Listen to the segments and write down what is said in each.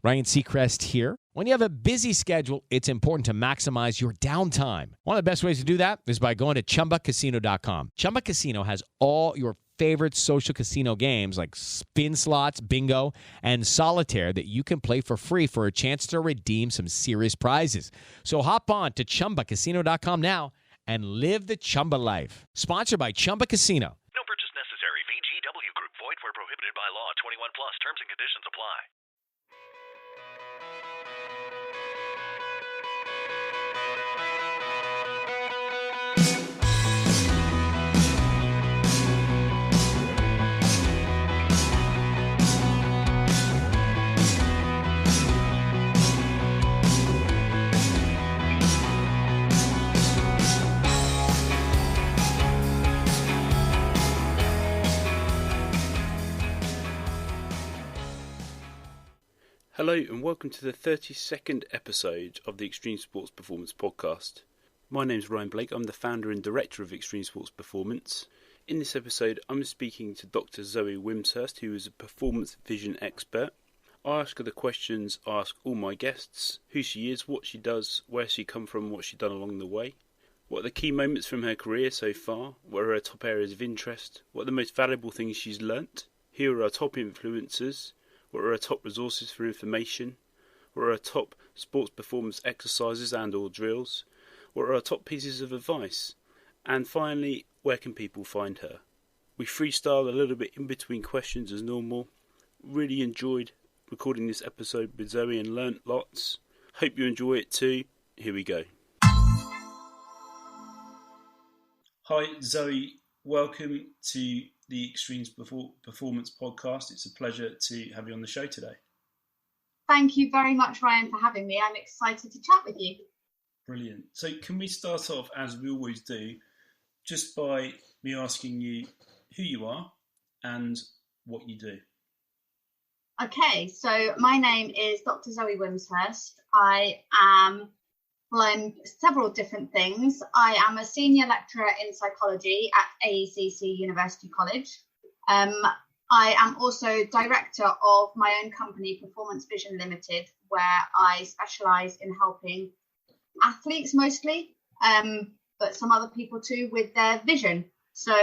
Ryan Seacrest here. When you have a busy schedule, it's important to maximize your downtime. One of the best ways to do that is by going to ChumbaCasino.com. Chumba Casino has all your favorite social casino games like spin slots, bingo, and solitaire that you can play for free for a chance to redeem some serious prizes. So hop on to ChumbaCasino.com now and live the Chumba life. Sponsored by Chumba Casino. No purchase necessary. VGW Group. Void where prohibited by law. 21 plus. Terms and conditions apply. Hello and welcome to the 32nd episode of the Extreme Sports Performance Podcast. My name is Ryan Blake, I'm the founder and director of Extreme Sports Performance. In this episode I'm speaking to Dr Zoe Wimshurst, who is a performance vision expert. I ask her the questions I ask all my guests: who she is, what she does, where she come from, what she's done along the way. What are the key moments from her career so far, what are her top areas of interest, what are the most valuable things she's learnt, who are her top influencers, what are our top resources for information? What are our top sports performance exercises and or drills? What are our top pieces of advice? And finally, where can people find her? We freestyle a little bit in between questions as normal. Really enjoyed recording this episode with Zoe and learnt lots. Hope you enjoy it too. Here we go. Hi Zoe, welcome to the Extremes Performance Podcast. It's a pleasure to have you on the show today. Thank you very much, Ryan, for having me. I'm excited to chat with you. Brilliant. So can we start off, as we always do, just by me asking you who you are and what you do? Okay, so my name is Dr Zoe Wimshurst. I'm several different things. I am a senior lecturer in psychology at AECC University College. I am also director of my own company, Performance Vision Limited, where I specialise in helping athletes mostly, but some other people too, with their vision. So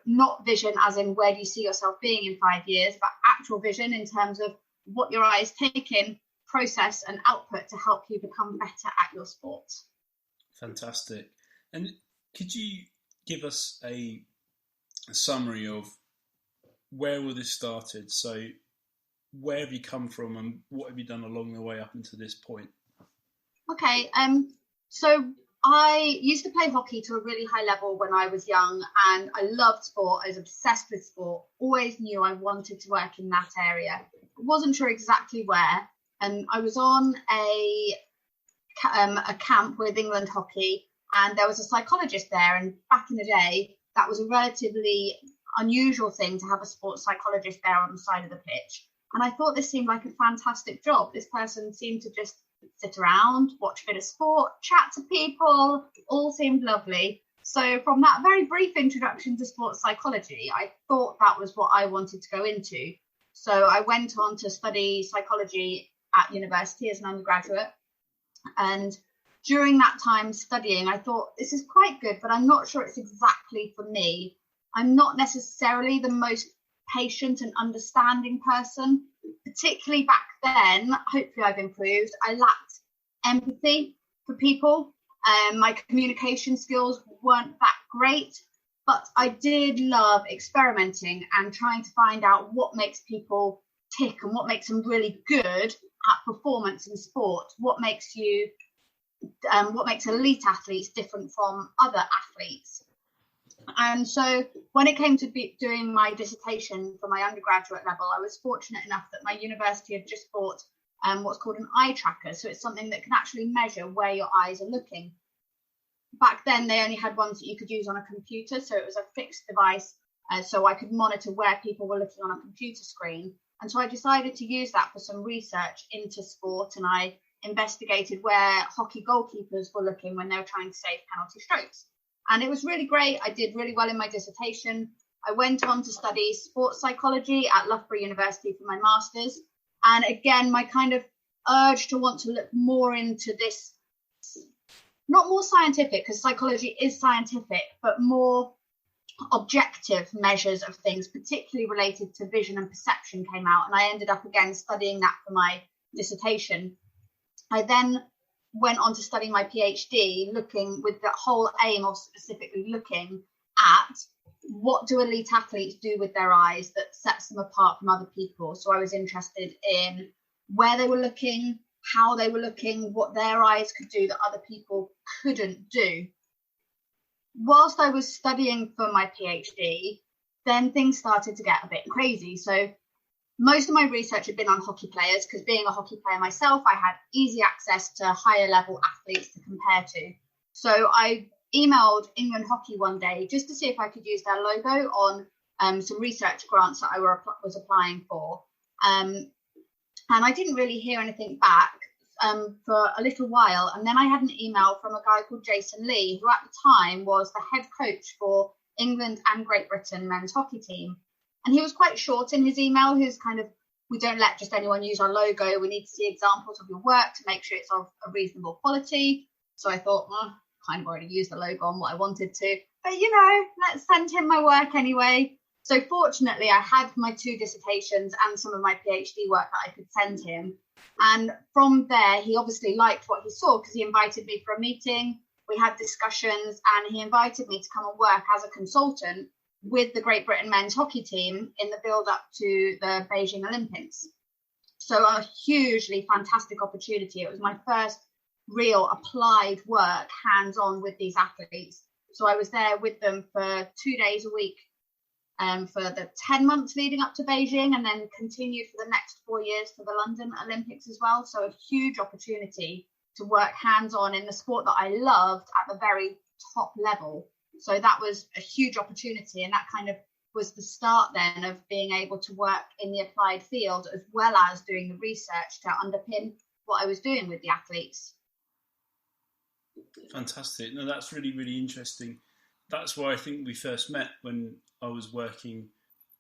not vision as in where do you see yourself being in 5 years, but actual vision in terms of what your eyes take in, process and output to help you become better at your sport. Fantastic. And could you give us a summary of where all this started? So where have you come from and what have you done along the way up until this point? Okay, so I used to play hockey to a really high level when I was young, and I loved sport. I was obsessed with sport, always knew I wanted to work in that area. Wasn't sure exactly where. And I was on a camp with England Hockey, and there was a psychologist there. And back in the day, that was a relatively unusual thing to have a sports psychologist there on the side of the pitch. And I thought this seemed like a fantastic job. This person seemed to just sit around, watch a bit of sport, chat to people, all seemed lovely. So from that very brief introduction to sports psychology, I thought that was what I wanted to go into. So I went on to study psychology at university as an undergraduate, and during that time studying I thought this is quite good, but I'm not sure it's exactly for me. I'm not necessarily the most patient and understanding person, particularly back then. Hopefully I've improved. I lacked empathy for people. My communication skills weren't that great, but I did love experimenting and trying to find out what makes people tick and what makes them really good at performance in sport, what makes elite athletes different from other athletes. And so when it came to doing my dissertation for my undergraduate level, I was fortunate enough that my university had just bought what's called an eye tracker. So it's something that can actually measure where your eyes are looking. Back then, they only had ones that you could use on a computer. So it was a fixed device. So I could monitor where people were looking on a computer screen. And so I decided to use that for some research into sport. And I investigated where hockey goalkeepers were looking when they were trying to save penalty strokes. And it was really great. I did really well in my dissertation. I went on to study sports psychology at Loughborough University for my master's. And again, my kind of urge to want to look more into this, not more scientific, because psychology is scientific, but more objective measures of things, particularly related to vision and perception, came out. And I ended up again studying that for my dissertation. I then went on to study my PhD, looking with the whole aim of specifically looking at what do elite athletes do with their eyes that sets them apart from other people. So I was interested in where they were looking, how they were looking, what their eyes could do that other people couldn't do. Whilst I was studying for my PhD, then things started to get a bit crazy. So most of my research had been on hockey players, because being a hockey player myself, I had easy access to higher level athletes to compare to. So I emailed England Hockey one day just to see if I could use their logo on some research grants that I was applying for. And I didn't really hear anything back for a little while. And then I had an email from a guy called Jason Lee, who at the time was the head coach for England and Great Britain men's hockey team. And he was quite short in his email. He was kind of, we don't let just anyone use our logo. We need to see examples of your work to make sure it's of a reasonable quality. So I thought, well, kind of already used the logo on what I wanted to. But, let's send him my work anyway. So fortunately, I had my 2 dissertations and some of my PhD work that I could send him. And from there, he obviously liked what he saw, because he invited me for a meeting. We had discussions, and he invited me to come and work as a consultant with the Great Britain men's hockey team in the build up to the Beijing Olympics. So a hugely fantastic opportunity. It was my first real applied work hands-on with these athletes. So I was there with them for 2 days a week for the 10 months leading up to Beijing, and then continued for the next 4 years for the London Olympics as well. So a huge opportunity to work hands-on in the sport that I loved at the very top level. So that was a huge opportunity, and that kind of was the start then of being able to work in the applied field as well as doing the research to underpin what I was doing with the athletes. Fantastic. No, that's really, really interesting. That's why I think we first met, when I was working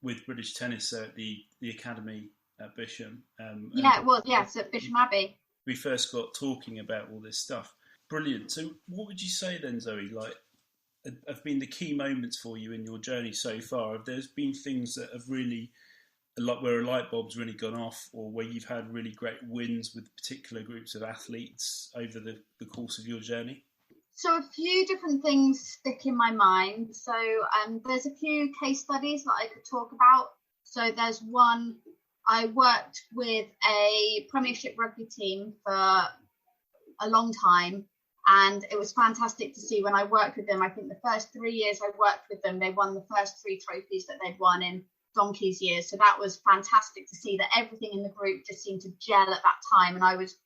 with British Tennis at the academy at Bisham. It was, yes, at Bisham Abbey. We first got talking about all this stuff. Brilliant. So what would you say then, Zoe, have been the key moments for you in your journey so far? Have there been things that have really, like where a light bulb's really gone off, or where you've had really great wins with particular groups of athletes over the course of your journey? So a few different things stick in my mind. So there's a few case studies that I could talk about. So there's one, I worked with a Premiership rugby team for a long time, and it was fantastic to see when I worked with them. I think the first 3 years I worked with them, they won the first 3 trophies that they'd won in donkey's years. So that was fantastic to see that everything in the group just seemed to gel at that time. And I was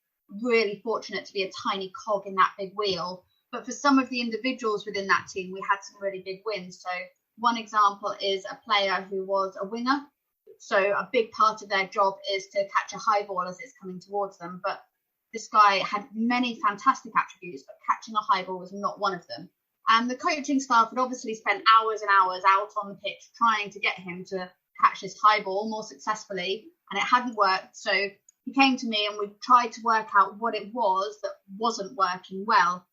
really fortunate to be a tiny cog in that big wheel. But for some of the individuals within that team, we had some really big wins. So one example is a player who was a winger. So a big part of their job is to catch a high ball as it's coming towards them. But this guy had many fantastic attributes, but catching a high ball was not one of them. And the coaching staff had obviously spent hours and hours out on the pitch trying to get him to catch this high ball more successfully, and it hadn't worked. So he came to me and we tried to work out what it was that wasn't working well.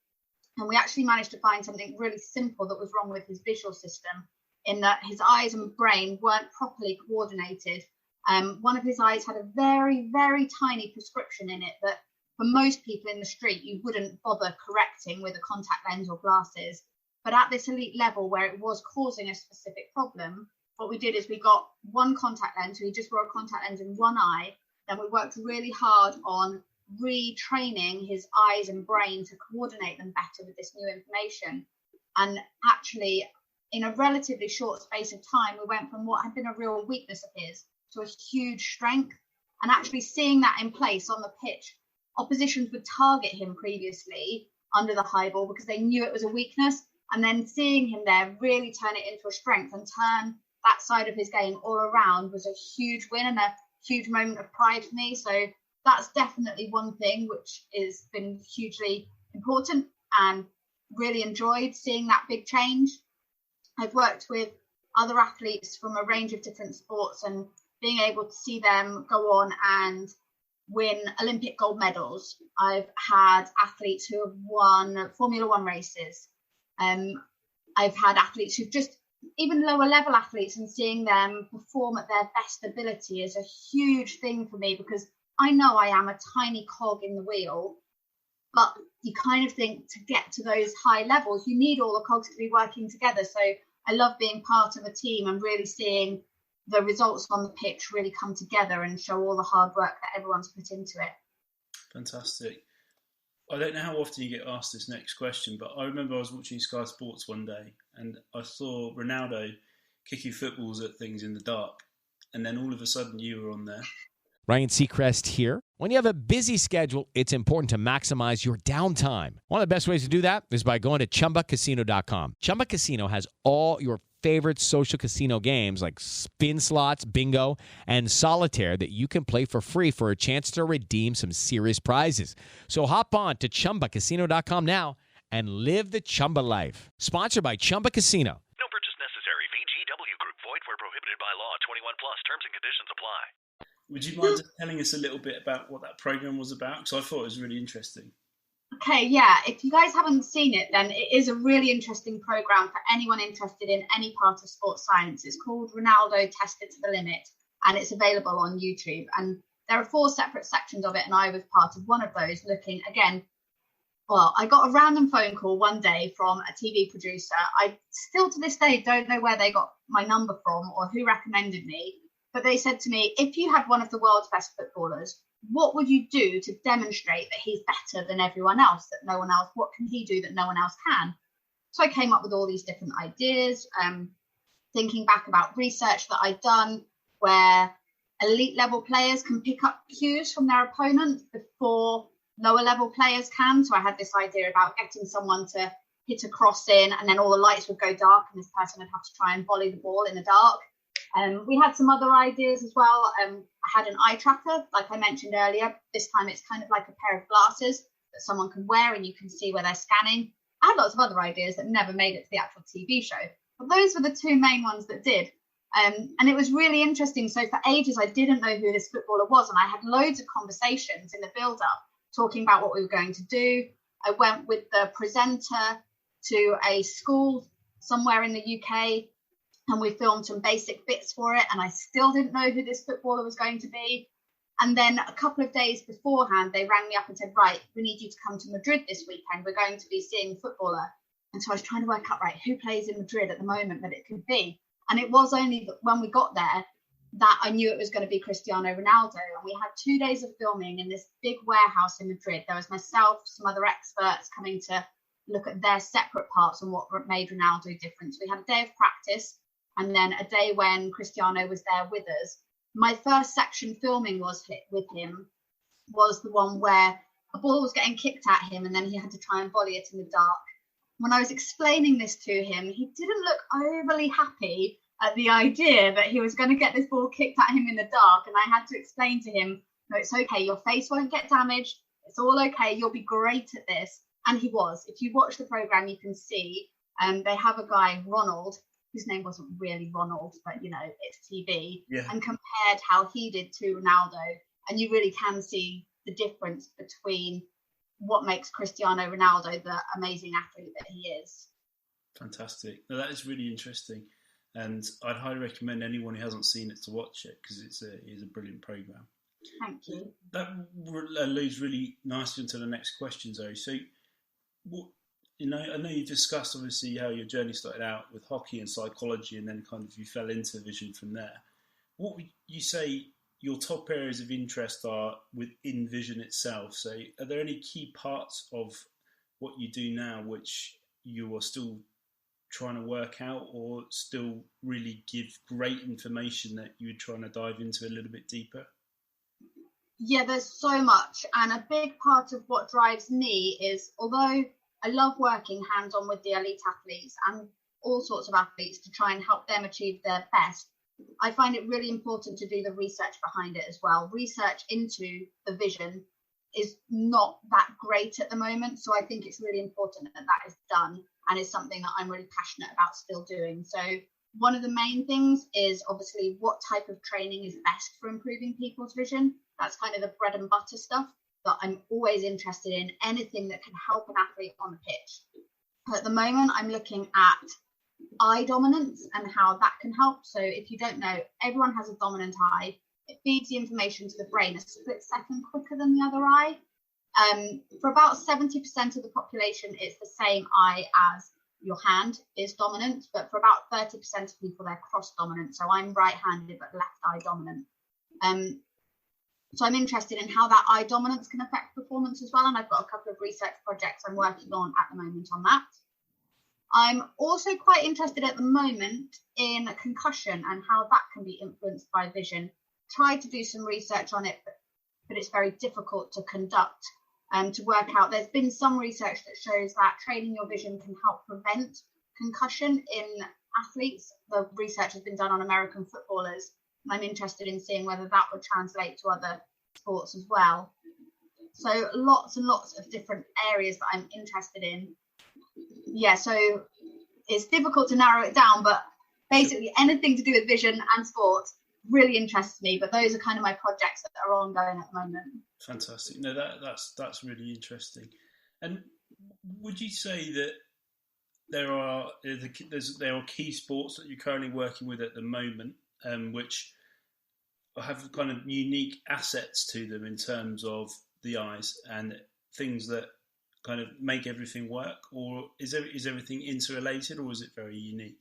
And we actually managed to find something really simple that was wrong with his visual system, in that his eyes and brain weren't properly coordinated. One of his eyes had a very, very tiny prescription in it that for most people in the street, you wouldn't bother correcting with a contact lens or glasses. But at this elite level where it was causing a specific problem, what we did is we got one contact lens, so he just wore a contact lens in one eye. Then we worked really hard on retraining his eyes and brain to coordinate them better with this new information. And actually, in a relatively short space of time, we went from what had been a real weakness of his to a huge strength. And actually seeing that in place on the pitch, oppositions would target him previously under the high ball because they knew it was a weakness. And then seeing him there really turn it into a strength and turn that side of his game all around was a huge win and a huge moment of pride for me. So that's definitely one thing which has been hugely important and really enjoyed seeing that big change. I've worked with other athletes from a range of different sports and being able to see them go on and win Olympic gold medals. I've had athletes who have won Formula One races. I've had athletes who've just, even lower level athletes, and seeing them perform at their best ability is a huge thing for me, because I know I am a tiny cog in the wheel, but you kind of think to get to those high levels, you need all the cogs to be working together. So I love being part of a team and really seeing the results on the pitch really come together and show all the hard work that everyone's put into it. Fantastic. I don't know how often you get asked this next question, but I remember I was watching Sky Sports one day and I saw Ronaldo kicking footballs at things in the dark, and then all of a sudden you were on there. Ryan Seacrest here. When you have a busy schedule, it's important to maximize your downtime. One of the best ways to do that is by going to ChumbaCasino.com. Chumba Casino has all your favorite social casino games like spin slots, bingo, and solitaire that you can play for free for a chance to redeem some serious prizes. So hop on to ChumbaCasino.com now and live the Chumba life. Sponsored by Chumba Casino. No purchase necessary. VGW Group. Void where prohibited by law. 21 plus. Terms and conditions apply. Would you mind just telling us a little bit about what that program was about? Because I thought it was really interesting. Okay, yeah. If you guys haven't seen it, then it is a really interesting program for anyone interested in any part of sports science. It's called Ronaldo Tested to the Limit, and it's available on YouTube. And there are 4 separate sections of it, and I was part of one of those, looking again. Well, I got a random phone call one day from a TV producer. I still to this day don't know where they got my number from or who recommended me. But they said to me, if you had one of the world's best footballers, what would you do to demonstrate that he's better than everyone else, that no one else, what can he do that no one else can? So I came up with all these different ideas, thinking back about research that I'd done where elite level players can pick up cues from their opponent before lower level players can. So I had this idea about getting someone to hit a cross in, and then all the lights would go dark and this person would have to try and volley the ball in the dark. We had some other ideas as well. I had an eye tracker, like I mentioned earlier. This time it's kind of like a pair of glasses that someone can wear and you can see where they're scanning. I had lots of other ideas that never made it to the actual TV show, but those were the 2 main ones that did. And it was really interesting. So for ages, I didn't know who this footballer was, and I had loads of conversations in the build-up talking about what we were going to do. I went with the presenter to a school somewhere in the UK, and we filmed some basic bits for it, and I still didn't know who this footballer was going to be. And then a couple of days beforehand, they rang me up and said, right, we need you to come to Madrid this weekend. We're going to be seeing a footballer. And so I was trying to work out, right, who plays in Madrid at the moment that it could be. And it was only that when we got there that I knew it was going to be Cristiano Ronaldo. And we had 2 days of filming in this big warehouse in Madrid. There was myself, some other experts coming to look at their separate parts and what made Ronaldo different. So we had a day of practice, and then a day when Cristiano was there with us. My first section filming with him was the one where a ball was getting kicked at him and then he had to try and volley it in the dark. When I was explaining this to him, he didn't look overly happy at the idea that he was going to get this ball kicked at him in the dark. And I had to explain to him, no, it's okay. Your face won't get damaged. It's all okay. You'll be great at this. And he was. If you watch the program, you can see they have a guy, Ronald, whose name wasn't really Ronald, but, you know, it's TV, and compared how he did to Ronaldo. And you really can see the difference between what makes Cristiano Ronaldo the amazing athlete that he is. Fantastic. Now, that is really interesting. And I'd highly recommend anyone who hasn't seen it to watch it, because it is a brilliant programme. Thank you. That leads really nicely into the next question, Zoe. So, I know you discussed obviously how your journey started out with hockey and psychology, and then kind of you fell into vision from there. What would you say your top areas of interest are within vision itself? So are there any key parts of what you do now which you are still trying to work out, or still really give great information that you're trying to dive into a little bit deeper? Yeah, there's so much. And a big part of what drives me is, although I love working hands-on with the elite athletes and all sorts of athletes to try and help them achieve their best, I find it really important to do the research behind it as well. Research into the vision is not that great at the moment, so I think it's really important that that is done, and is something that I'm really passionate about still doing. So one of the main things is obviously what type of training is best for improving people's vision. That's kind of the bread and butter stuff that I'm always interested in, anything that can help an athlete on the pitch. At the moment, I'm looking at eye dominance and how that can help. So if you don't know, everyone has a dominant eye. It feeds the information to the brain a split second quicker than the other eye. For about 70% of the population, it's the same eye as your hand is dominant, but for about 30% of people, they're cross-dominant. So I'm right-handed, but left eye dominant. So I'm interested in how that eye dominance can affect performance as well. And I've got a couple of research projects I'm working on at the moment on that. I'm also quite interested at the moment in concussion and how that can be influenced by vision. Tried to do some research on it, but it's very difficult to conduct and to work out. There's been some research that shows that training your vision can help prevent concussion in athletes. The research has been done on American footballers. I'm interested in seeing whether that would translate to other sports as well. So lots and lots of different areas that I'm interested in. Yeah, so it's difficult to narrow it down, but basically anything to do with vision and sport really interests me. But those are kind of my projects that are ongoing at the moment. Fantastic. No, that's really interesting. And would you say that there are key sports that you're currently working with at the moment, which have kind of unique assets to them in terms of the eyes and things that kind of make everything work, or is everything interrelated, or is it very unique?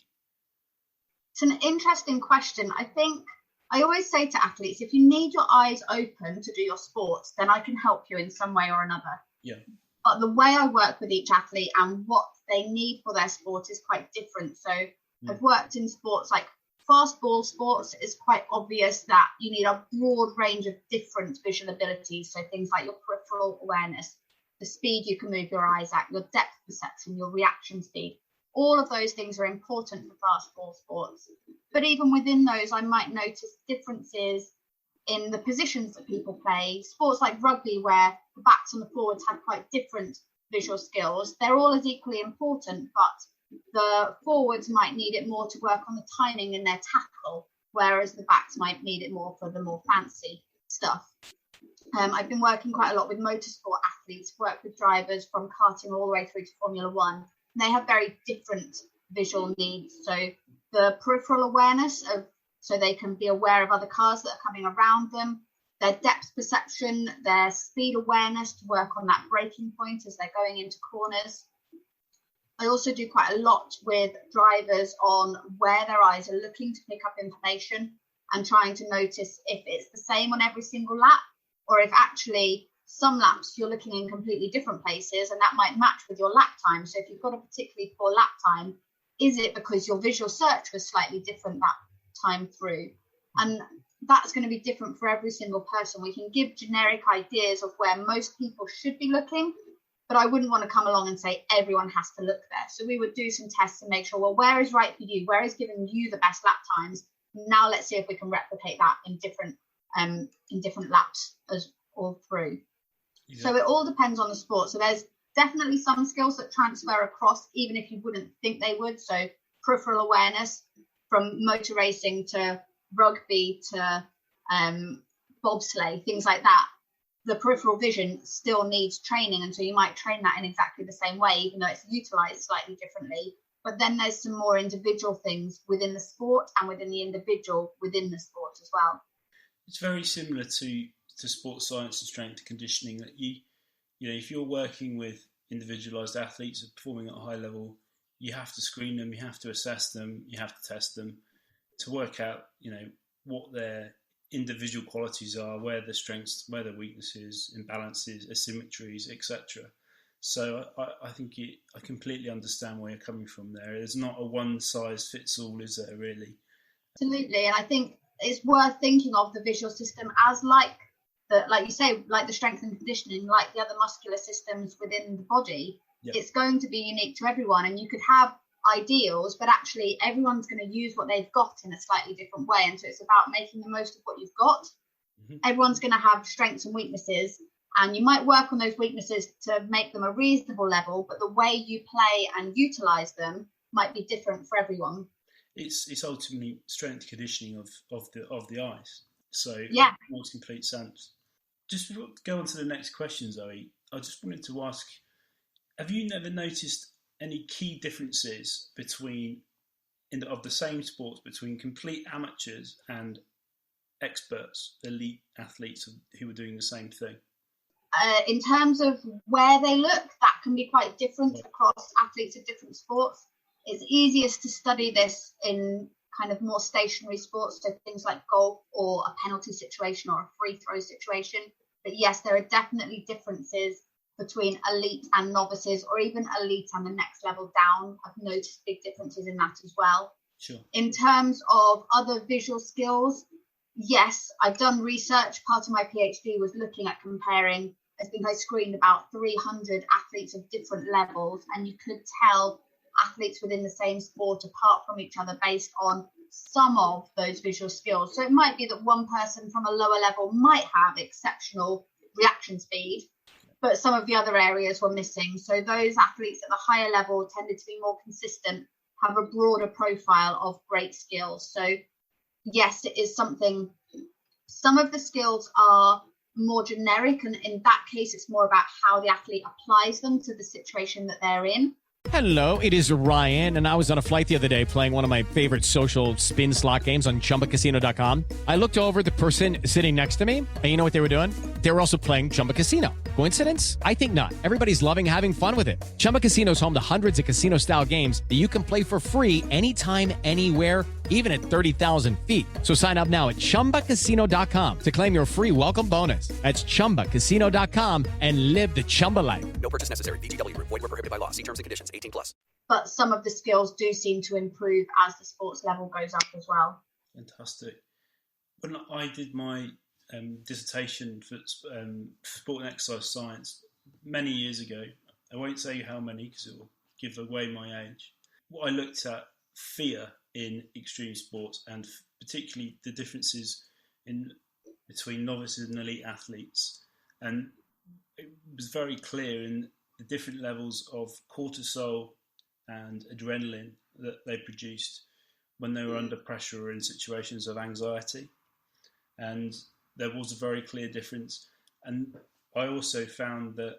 It's an interesting question. I think I always say to athletes, if you need your eyes open to do your sports, then I can help you in some way or another. Yeah. But the way I work with each athlete and what they need for their sport is quite different. So I've worked in sports like fast ball sports. It's quite obvious that you need a broad range of different visual abilities. So things like your peripheral awareness, the speed you can move your eyes at, your depth perception, your reaction speed. All of those things are important for fast ball sports. But even within those, I might notice differences in the positions that people play. Sports like rugby, where the backs and the forwards have quite different visual skills, they're all as equally important, but the forwards might need it more to work on the timing in their tackle, whereas the backs might need it more for the more fancy stuff. I've been working quite a lot with motorsport athletes, work with drivers from karting all the way through to Formula One. They have very different visual needs. So the peripheral awareness so they can be aware of other cars that are coming around them, their depth perception, their speed awareness to work on that braking point as they're going into corners. I also do quite a lot with drivers on where their eyes are looking to pick up information and trying to notice if it's the same on every single lap, or if actually some laps you're looking in completely different places and that might match with your lap time. So if you've got a particularly poor lap time, is it because your visual search was slightly different that time through? And that's going to be different for every single person. We can give generic ideas of where most people should be looking, but I wouldn't want to come along and say everyone has to look there. So we would do some tests and make sure, well, where is right for you? Where is giving you the best lap times? Now let's see if we can replicate that in different laps as all through. Yeah. So it all depends on the sport. So there's definitely some skills that transfer across, even if you wouldn't think they would. So peripheral awareness from motor racing to rugby to bobsleigh, things like that. The peripheral vision still needs training, and so you might train that in exactly the same way, even though it's utilised slightly differently. But then there's some more individual things within the sport and within the individual within the sport as well. It's very similar to sports science and strength conditioning, that you know, if you're working with individualised athletes performing at a high level, you have to screen them, you have to assess them, you have to test them to work out, you know, what their individual qualities are, where their strengths, where their weaknesses, imbalances, asymmetries, etc. So I think I completely understand where you're coming from there. There's not a one size fits all, is there, really? Absolutely, and I think it's worth thinking of the visual system as like you say, like the strength and conditioning, like the other muscular systems within the body. Yep. It's going to be unique to everyone, and you could have ideals, but actually everyone's going to use what they've got in a slightly different way, and so it's about making the most of what you've got. Mm-hmm. Everyone's going to have strengths and weaknesses, and you might work on those weaknesses to make them a reasonable level, but the way you play and utilize them might be different for everyone. It's ultimately strength conditioning of the eyes, so yeah, it makes complete sense. Just before we go on to the next question, Zoe, I just wanted to ask, have you never noticed any key differences of the same sports between complete amateurs and experts, elite athletes who are doing the same thing? In terms of where they look, that can be quite different across athletes of different sports. It's easiest to study this in kind of more stationary sports, so things like golf or a penalty situation or a free throw situation. But yes, there are definitely differences between elite and novices, or even elite and the next level down. I've noticed big differences in that as well. Sure. In terms of other visual skills, yes, I've done research. Part of my PhD was looking at comparing, I think I screened about 300 athletes of different levels, and you could tell athletes within the same sport apart from each other based on some of those visual skills. So it might be that one person from a lower level might have exceptional reaction speed, but some of the other areas were missing. So those athletes at the higher level tended to be more consistent, have a broader profile of great skills. So yes, it is something. Some of the skills are more generic, and in that case, it's more about how the athlete applies them to the situation that they're in. Hello, it is Ryan, and I was on a flight the other day playing one of my favorite social spin slot games on ChumbaCasino.com. I looked over at the person sitting next to me, and you know what they were doing? They were also playing Chumba Casino. Coincidence? I think not. Everybody's loving having fun with it. Chumba Casino is home to hundreds of casino-style games that you can play for free anytime, anywhere, even at 30,000 feet. So sign up now at ChumbaCasino.com to claim your free welcome bonus. That's ChumbaCasino.com and live the Chumba life. No purchase necessary. VGW Group. Void where prohibited by law. See terms and conditions. 18+. But some of the skills do seem to improve as the sports level goes up as well. Fantastic. When I did my dissertation for sport and exercise science many years ago, I won't say how many because it will give away my age. What I looked at fear in extreme sports, and particularly the differences between novices and elite athletes. And it was very clear in the different levels of cortisol and adrenaline that they produced when they were under pressure or in situations of anxiety. And there was a very clear difference. And I also found that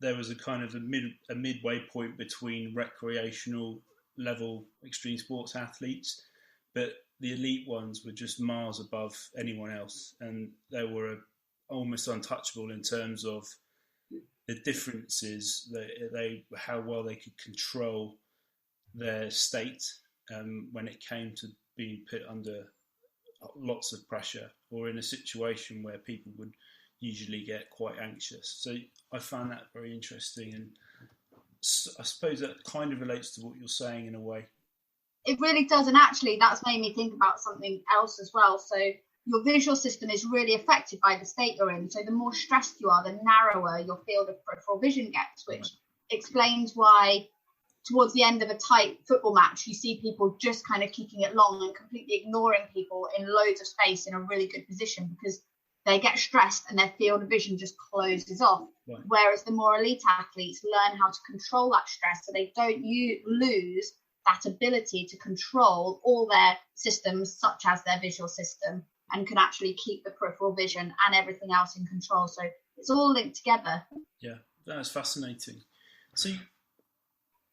there was a kind of a midway point between recreational level extreme sports athletes, but the elite ones were just miles above anyone else, and they were almost untouchable in terms of the differences, how well they could control their state when it came to being put under lots of pressure or in a situation where people would usually get quite anxious. So I found that very interesting, and I suppose that kind of relates to what you're saying in a way. It really does, and actually that's made me think about something else as well. So your visual system is really affected by the state you're in. So the more stressed you are, the narrower your field of peripheral vision gets, which explains why towards the end of a tight football match, you see people just kind of kicking it long and completely ignoring people in loads of space in a really good position because they get stressed and their field of vision just closes off. Right. Whereas the more elite athletes learn how to control that stress so they don't lose that ability to control all their systems, such as their visual system, and can actually keep the peripheral vision and everything else in control. So it's all linked together. Yeah, that's fascinating. So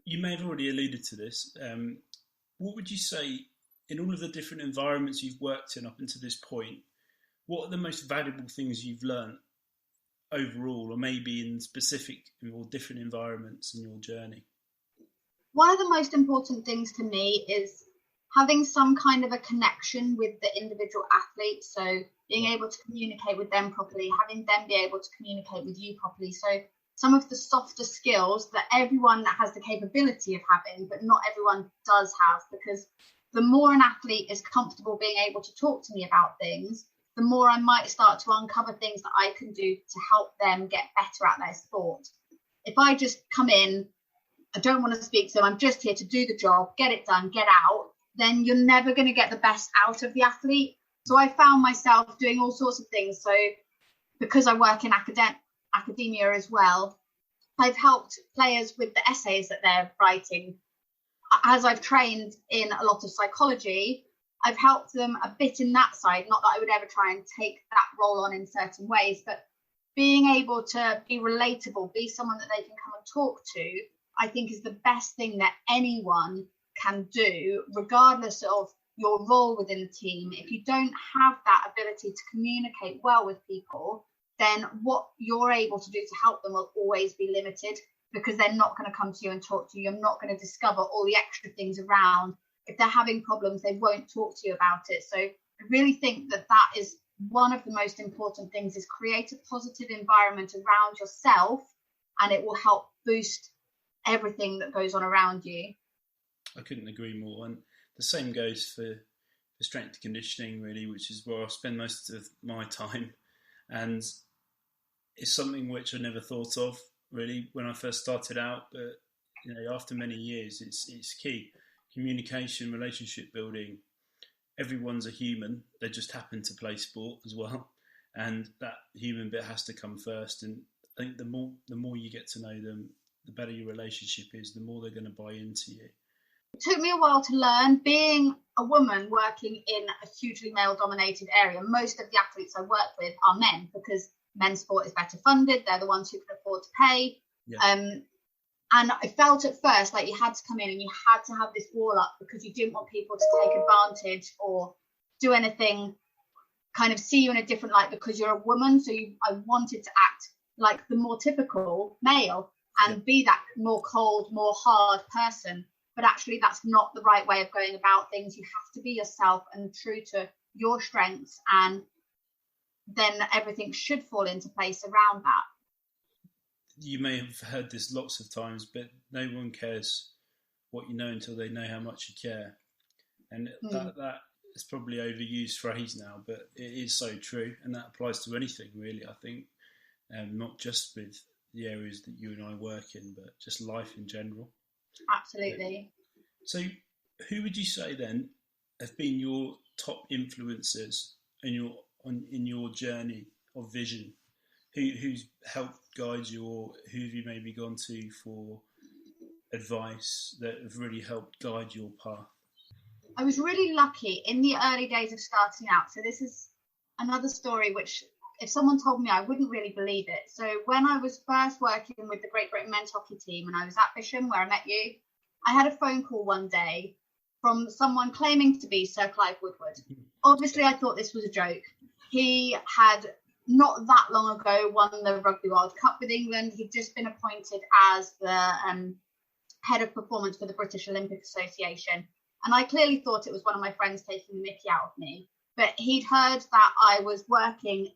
you may have already alluded to this. What would you say, in all of the different environments you've worked in up until this point, what are the most valuable things you've learned overall, or maybe in specific or different environments in your journey? One of the most important things to me is having some kind of a connection with the individual athlete. So being able to communicate with them properly, having them be able to communicate with you properly. So some of the softer skills that everyone has the capability of having, but not everyone does have, because the more an athlete is comfortable being able to talk to me about things, the more I might start to uncover things that I can do to help them get better at their sport. If I just come in, I don't want to speak to them, I'm just here to do the job, get it done, get out, then you're never going to get the best out of the athlete. So I found myself doing all sorts of things. So because I work in academia as well, I've helped players with the essays that they're writing. As I've trained in a lot of psychology, I've helped them a bit in that side. Not that I would ever try and take that role on in certain ways, but being able to be relatable, be someone that they can come and talk to, I think is the best thing that anyone can do, regardless of your role within the team. If you don't have that ability to communicate well with people, then what you're able to do to help them will always be limited, because they're not going to come to you and talk to you. You're not going to discover all the extra things around. If they're having problems, they won't talk to you about it. So I really think that that is one of the most important things, is create a positive environment around yourself, and it will help boost everything that goes on around you. I couldn't agree more. And the same goes for strength conditioning, really, which is where I spend most of my time. And it's something which I never thought of, really, when I first started out. But after many years, it's key. Communication, relationship building. Everyone's a human. They just happen to play sport as well, and that human bit has to come first. And I think the more you get to know them, the better your relationship is, the more they're going to buy into you. It took me a while to learn. Being a woman working in a hugely male-dominated area, most of the athletes I work with are men, because men's sport is better funded. They're the ones who can afford to pay. Yeah. And I felt at first like you had to come in and you had to have this wall up, because you didn't want people to take advantage or do anything, kind of see you in a different light because you're a woman. So I wanted to act like the more typical male and be that more cold, more hard person. But actually, that's not the right way of going about things. You have to be yourself and true to your strengths, and then everything should fall into place around that. You may have heard this lots of times, but no one cares what you know until they know how much you care. And that is probably an overused phrase now, but it is so true. And that applies to anything, really, I think, not just with the areas that you and I work in, but just life in general. Absolutely. So who would you say then have been your top influencers in your journey of vision? Who's helped guide you, or who have you maybe gone to for advice that have really helped guide your path? I was really lucky in the early days of starting out. So this is another story which, if someone told me, I wouldn't really believe it. So when I was first working with the Great Britain men's hockey team, and I was at Bisham, where I met you, I had a phone call one day from someone claiming to be Sir Clive Woodward. Obviously, I thought this was a joke. He had not that long ago won the Rugby World Cup with England. He'd just been appointed as the head of performance for the British Olympic Association. And I clearly thought it was one of my friends taking the mickey out of me. But he'd heard that I was working,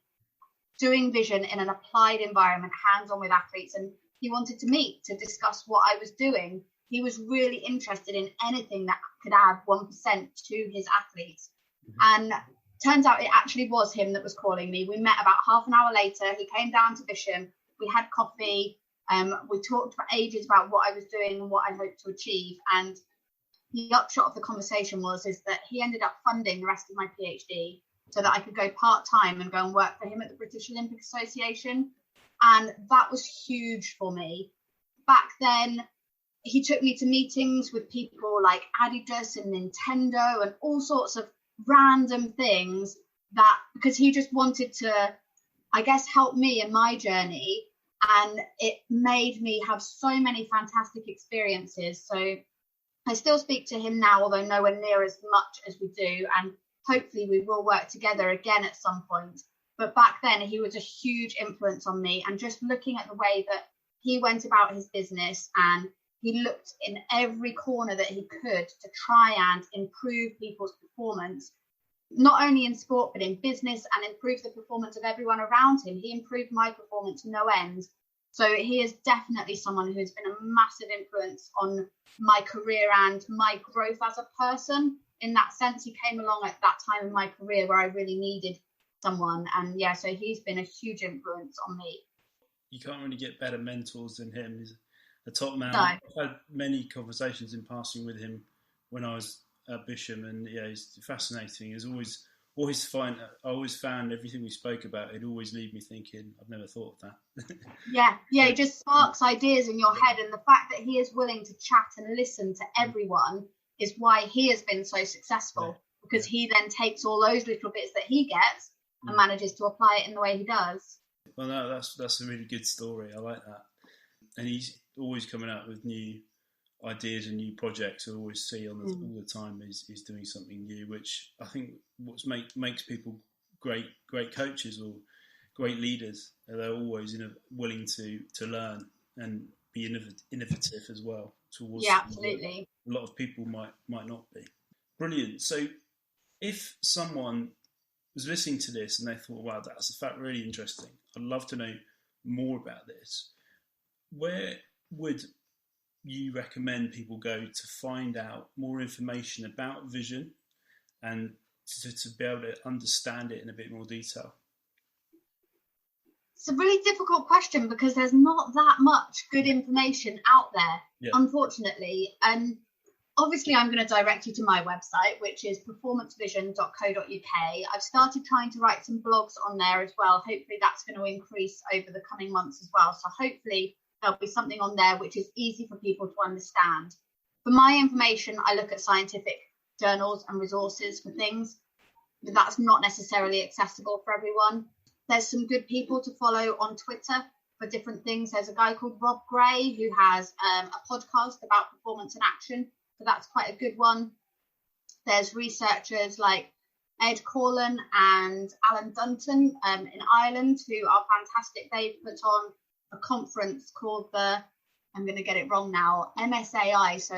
doing vision in an applied environment, hands-on with athletes, and he wanted to meet to discuss what I was doing. He was really interested in anything that could add 1% to his athletes. And turns out it actually was him that was calling me. We met about half an hour later. He came down to Bisham. We had coffee. We talked for ages about what I was doing and what I hoped to achieve. And the upshot of the conversation is that he ended up funding the rest of my PhD so that I could go part-time and go and work for him at the British Olympic Association. And that was huge for me. Back then, he took me to meetings with people like Adidas and Nintendo and all sorts of random things, that because he just wanted to, I guess, help me in my journey. And it made me have so many fantastic experiences. So I still speak to him now, although nowhere near as much as we do. And hopefully we will work together again at some point. But back then, he was a huge influence on me. And just looking at the way that he went about his business, and he looked in every corner that he could to try and improve people's performance, not only in sport, but in business, and improve the performance of everyone around him. He improved my performance to no end. So he is definitely someone who's been a massive influence on my career and my growth as a person. In that sense, he came along at that time in my career where I really needed someone. And yeah, so he's been a huge influence on me. You can't really get better mentors than him. He's a top man. No. I've had many conversations in passing with him when I was at Bisham, and yeah, he's fascinating. He's I always found everything we spoke about, it'd always leave me thinking, I've never thought of that. Yeah, it just sparks ideas in your head, and the fact that he is willing to chat and listen to everyone is why he has been so successful. because he then takes all those little bits that he gets and manages to apply it in the way he does. Well, no, that's a really good story. I like that. And he's always coming out with new ideas and new projects. I always see on all the time he's doing something new, which I think makes people great coaches or great leaders. They're always willing to learn and be innovative as well. Yeah, absolutely. A lot of people might not be. Brilliant. So if someone was listening to this and they thought, wow, that's in fact really interesting, I'd love to know more about this, where would you recommend people go to find out more information about vision and to be able to understand it in a bit more detail? It's a really difficult question because there's not that much good information out there, unfortunately. Obviously, I'm going to direct you to my website, which is performancevision.co.uk. I've started trying to write some blogs on there as well. Hopefully, that's going to increase over the coming months as well. So hopefully, there'll be something on there which is easy for people to understand. For my information, I look at scientific journals and resources for things, but that's not necessarily accessible for everyone. There's some good people to follow on Twitter for different things. There's a guy called Rob Gray who has a podcast about performance and action, so that's quite a good one. There's researchers like Ed Corlin and Alan Dunton in Ireland who are fantastic. They've put on a conference called I'm going to get it wrong now, MSAI. So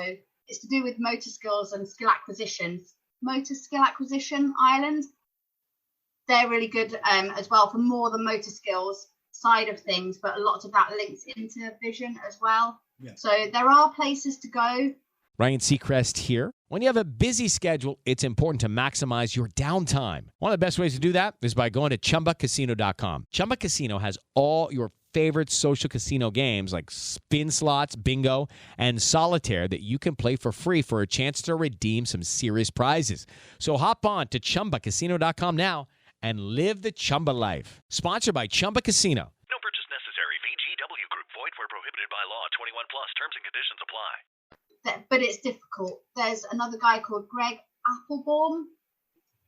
it's to do with motor skills and skill acquisitions. Motor Skill Acquisition Ireland. They're really good as well for more the motor skills side of things, but a lot of that links into vision as well. Yeah. So there are places to go. Ryan Seacrest here. When you have a busy schedule, it's important to maximize your downtime. One of the best ways to do that is by going to ChumbaCasino.com. Chumba Casino has all your favorite social casino games like spin slots, bingo, and solitaire that you can play for free for a chance to redeem some serious prizes. So hop on to ChumbaCasino.com now and live the Chumba life. Sponsored by Chumba Casino. No purchase necessary. VGW Group. Void where prohibited by law. 21 plus. Terms and conditions apply. But it's difficult. There's another guy called Greg Applebaum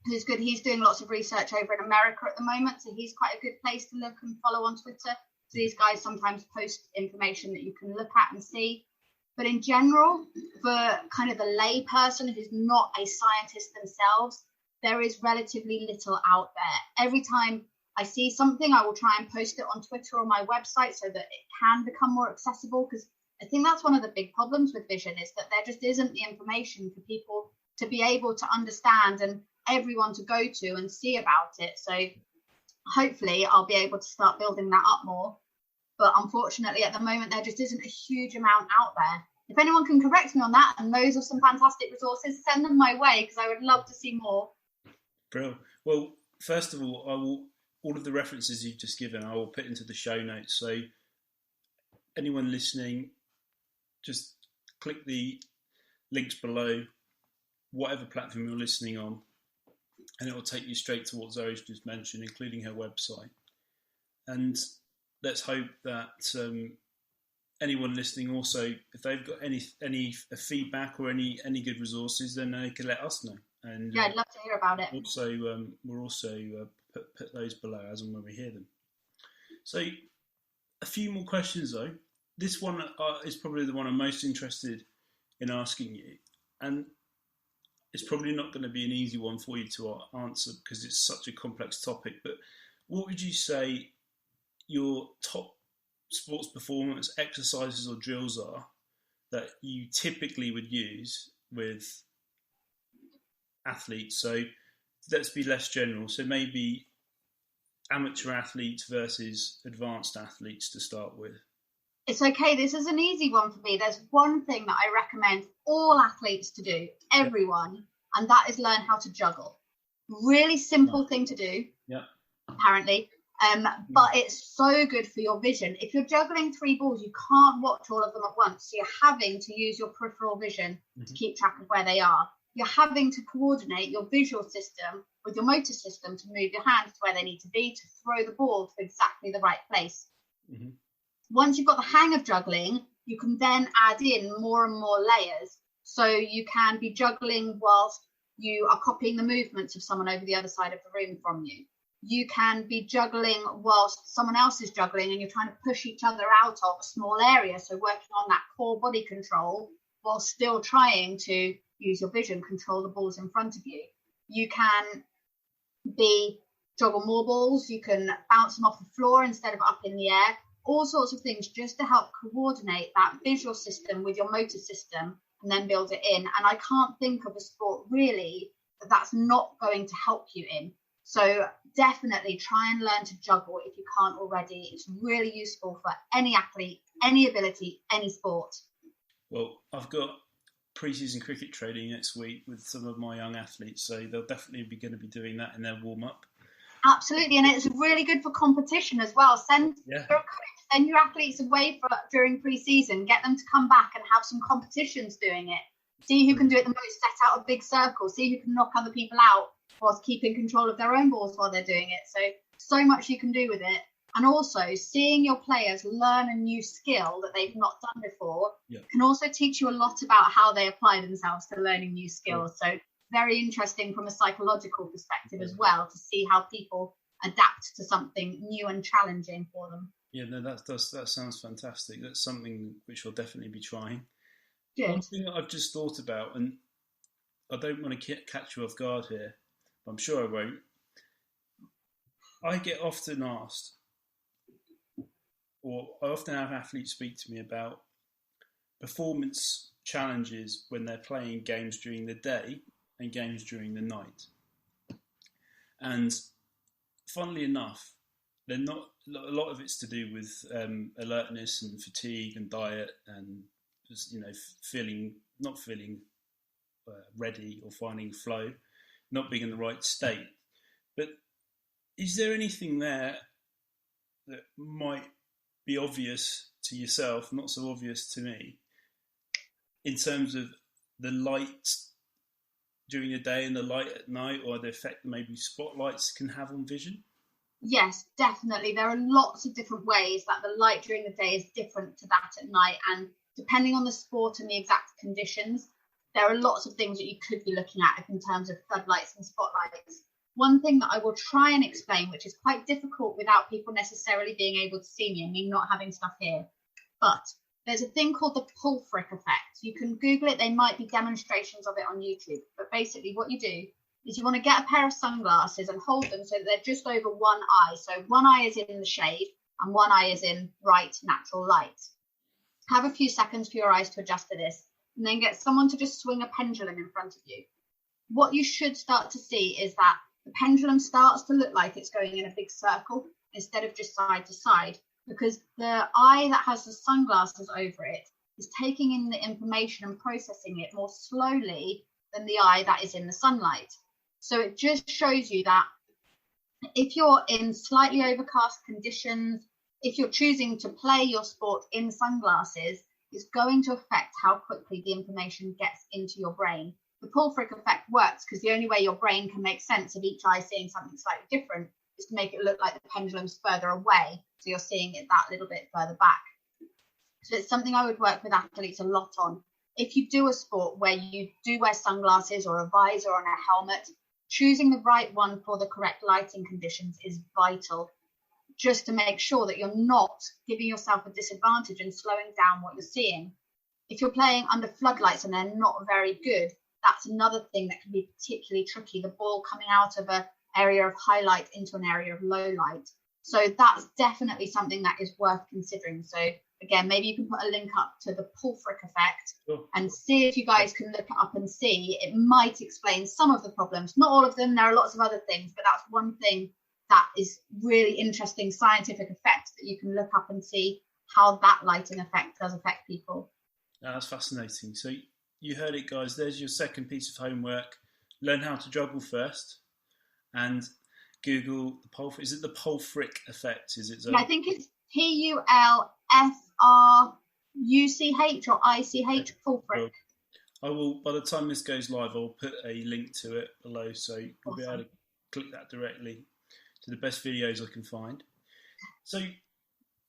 who's good. He's doing lots of research over in America at the moment, so he's quite a good place to look and follow on Twitter. So these guys sometimes post information that you can look at and see. But in general, for kind of the lay person who's not a scientist themselves, there is relatively little out there. Every time I see something, I will try and post it on Twitter or my website so that it can become more accessible, because I think that's one of the big problems with vision is that there just isn't the information for people to be able to understand and everyone to go to and see about it. So hopefully I'll be able to start building that up more. But unfortunately, at the moment, there just isn't a huge amount out there. If anyone can correct me on that and knows of some fantastic resources, send them my way because I would love to see more. Brilliant. Well, first of all, all of the references you've just given, I will put into the show notes. So anyone listening, just click the links below, whatever platform you're listening on, and it will take you straight to what Zoe's just mentioned, including her website. And let's hope that anyone listening also, if they've got any feedback or any good resources, then they can let us know. And yeah, I'd love to hear about it. Also, we'll also put those below as and when we hear them. So, a few more questions though. This one is probably the one I'm most interested in asking you, and it's probably not going to be an easy one for you to answer because it's such a complex topic. But what would you say your top sports performance exercises or drills are that you typically would use with athletes? So let's be less general. So maybe amateur athletes versus advanced athletes to start with. It's okay. This is an easy one for me. There's one thing that I recommend all athletes to do, everyone, and that is learn how to juggle. Really simple thing to do, apparently. But it's so good for your vision. If you're juggling 3 balls, you can't watch all of them at once. So you're having to use your peripheral vision to keep track of where they are. You're having to coordinate your visual system with your motor system to move your hands to where they need to be to throw the ball to exactly the right place. Mm-hmm. Once you've got the hang of juggling, you can then add in more and more layers. So you can be juggling whilst you are copying the movements of someone over the other side of the room from you. You can be juggling whilst someone else is juggling and you're trying to push each other out of a small area. So working on that core body control while still trying to use your vision, control the balls in front of you. You can be juggle more balls. You can bounce them off the floor instead of up in the air. All sorts of things just to help coordinate that visual system with your motor system and then build it in. And I can't think of a sport really that's not going to help you in. So definitely try and learn to juggle if you can't already. It's really useful for any athlete, any ability, any sport. Well, I've got pre-season cricket training next week with some of my young athletes, so they'll definitely be going to be doing that in their warm-up. Absolutely, and it's really good for competition as well. Send your athletes away during pre-season, get them to come back and have some competitions doing it. See who can do it the most, set out a big circle, see who can knock other people out whilst keeping control of their own balls while they're doing it. So much you can do with it. And also seeing your players learn a new skill that they've not done before can also teach you a lot about how they apply themselves to learning new skills. So very interesting from a psychological perspective as well, to see how people adapt to something new and challenging for them. Yeah, no, that sounds fantastic. That's something which I'll definitely be trying. Good. One thing that I've just thought about, and I don't want to catch you off guard here, but I'm sure I won't. I get often asked, or I often have athletes speak to me about performance challenges when they're playing games during the day and games during the night. And funnily enough, they're not. A lot of it's to do with alertness and fatigue and diet and just, not feeling ready or finding flow, not being in the right state. But is there anything there that might be obvious to yourself, not so obvious to me, in terms of the light during the day and the light at night, or the effect that maybe spotlights can have on vision? Yes, definitely. There are lots of different ways that the light during the day is different to that at night. And depending on the sport and the exact conditions, there are lots of things that you could be looking at in terms of floodlights and spotlights. One thing that I will try and explain, which is quite difficult without people necessarily being able to see me and me not having stuff here, but there's a thing called the pull frick effect. You can Google it. There might be demonstrations of it on YouTube. But basically what you do is you want to get a pair of sunglasses and hold them so that they're just over one eye. So one eye is in the shade and one eye is in bright natural light. Have a few seconds for your eyes to adjust to this, and then get someone to just swing a pendulum in front of you. What you should start to see is that the pendulum starts to look like it's going in a big circle instead of just side to side, because the eye that has the sunglasses over it is taking in the information and processing it more slowly than the eye that is in the sunlight. So it just shows you that if you're in slightly overcast conditions, if you're choosing to play your sport in sunglasses, it's going to affect how quickly the information gets into your brain. The pull frick effect works because the only way your brain can make sense of each eye seeing something slightly different is to make it look like the pendulum's further away, so you're seeing it that little bit further back. So it's something I would work with athletes a lot on. If you do a sport where you do wear sunglasses or a visor or a helmet, choosing the right one for the correct lighting conditions is vital, just to make sure that you're not giving yourself a disadvantage and slowing down what you're seeing. If you're playing under floodlights and they're not very good, that's another thing that can be particularly tricky, the ball coming out of an area of highlight into an area of low light. So that's definitely something that is worth considering. So again, maybe you can put a link up to the pull frick effect and see if you guys can look it up and see. It might explain some of the problems, not all of them. There are lots of other things, but that's one thing that is really interesting scientific effect that you can look up and see how that lighting effect does affect people. That's fascinating. So you heard it, guys. There's your second piece of homework. Learn how to juggle first and Google the pull frick. Is it the pull frick effect? Is it? Yeah, I think it's PULFRUCH or ICH, pull frick. I will, by the time this goes live, I'll put a link to it below so you'll be able to click that directly to the best videos I can find. So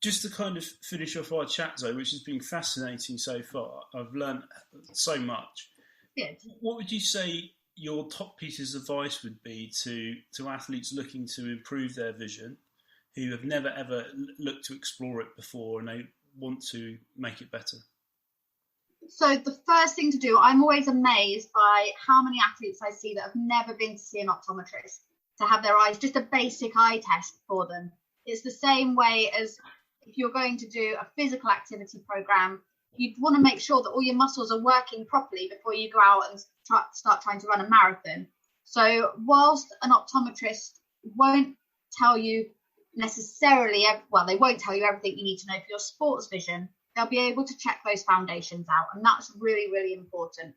just to kind of finish off our chat, Zoe, which has been fascinating so far, I've learned so much. Good. What would you say your top pieces of advice would be to athletes looking to improve their vision, who have never ever looked to explore it before and they want to make it better? So the first thing to do, I'm always amazed by how many athletes I see that have never been to see an optometrist to have their eyes, just a basic eye test for them. It's the same way as if you're going to do a physical activity program, you'd want to make sure that all your muscles are working properly before you go out and start trying to run a marathon. So whilst an optometrist won't tell you necessarily, well, they won't tell you everything you need to know for your sports vision, they'll be able to check those foundations out. And that's really, really important.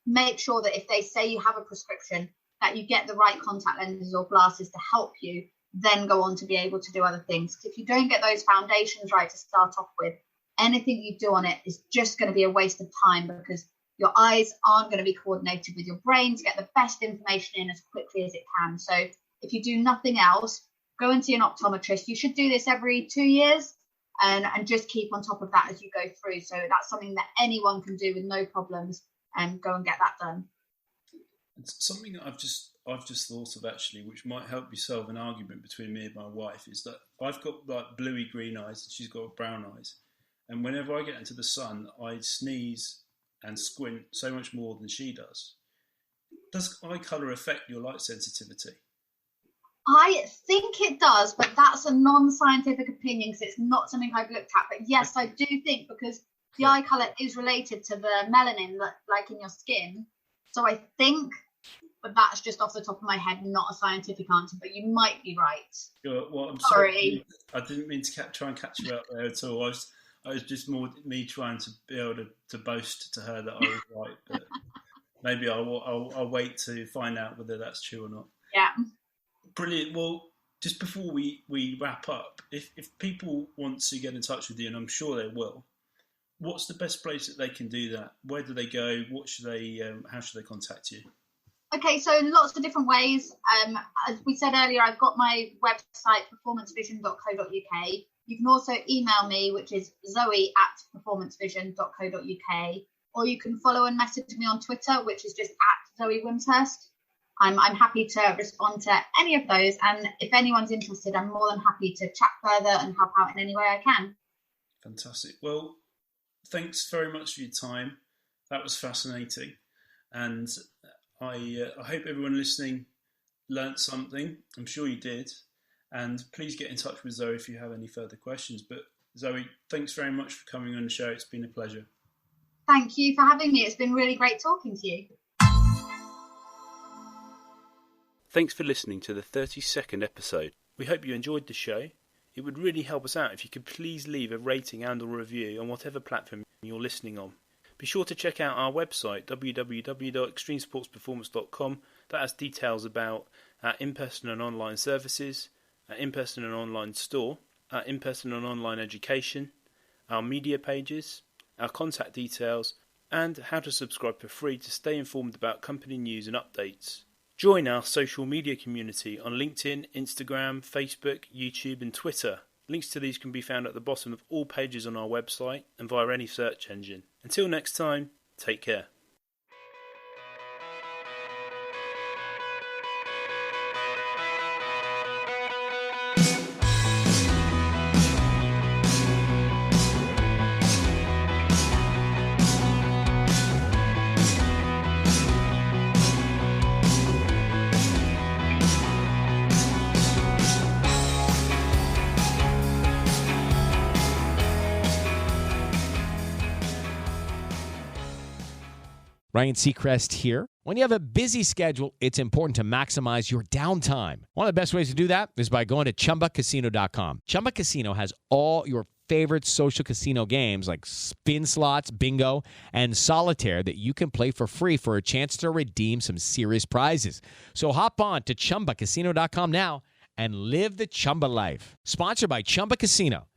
Make sure that if they say you have a prescription, that you get the right contact lenses or glasses to help you, then go on to be able to do other things. Because if you don't get those foundations right to start off with, anything you do on it is just going to be a waste of time, because your eyes aren't going to be coordinated with your brain to get the best information in as quickly as it can. So if you do nothing else, go and see an optometrist. You should do this every 2 years and just keep on top of that as you go through. So that's something that anyone can do with no problems, and go and get that done. It's something that I've just thought of actually, which might help me solve an argument between me and my wife, is that I've got like bluey green eyes and she's got brown eyes. And whenever I get into the sun, I sneeze and squint so much more than she does. Does eye colour affect your light sensitivity? I think it does, but that's a non-scientific opinion because it's not something I've looked at. But yes, I do think, because the eye colour is related to the melanin that, like in your skin. So I think, but that's just off the top of my head, not a scientific answer, but you might be right. Well, I'm sorry. I didn't mean to try and catch you out there at all. I was just more me trying to be able to boast to her that I was right, but maybe I'll wait to find out whether that's true or not. Yeah. Brilliant. Well, just before we wrap up, if people want to get in touch with you, and I'm sure they will, what's the best place that they can do that? Where do they go? What should they? How should they contact you? Okay, so lots of different ways. As we said earlier, I've got my website, performancevision.co.uk. You can also email me, which is zoe@performancevision.co.uk, or you can follow and message me on Twitter, which is just @Zoe Wimshurst. I'm happy to respond to any of those, and if anyone's interested, I'm more than happy to chat further and help out in any way I can. Fantastic. Well, thanks very much for your time. That was fascinating, and I hope everyone listening learnt something. I'm sure you did. And please get in touch with Zoe if you have any further questions. But Zoe, thanks very much for coming on the show. It's been a pleasure. Thank you for having me. It's been really great talking to you. Thanks for listening to the 32nd episode. We hope you enjoyed the show. It would really help us out if you could please leave a rating and/or review on whatever platform you're listening on. Be sure to check out our website, www.extremesportsperformance.com. That has details about our in-person and online services, our in-person and online store, our in-person and online education, our media pages, our contact details, and how to subscribe for free to stay informed about company news and updates. Join our social media community on LinkedIn, Instagram, Facebook, YouTube and Twitter. Links to these can be found at the bottom of all pages on our website and via any search engine. Until next time, take care. Ryan Seacrest here. When you have a busy schedule, it's important to maximize your downtime. One of the best ways to do that is by going to ChumbaCasino.com. Chumba Casino has all your favorite social casino games like spin slots, bingo, and solitaire that you can play for free for a chance to redeem some serious prizes. So hop on to ChumbaCasino.com now and live the Chumba life. Sponsored by Chumba Casino.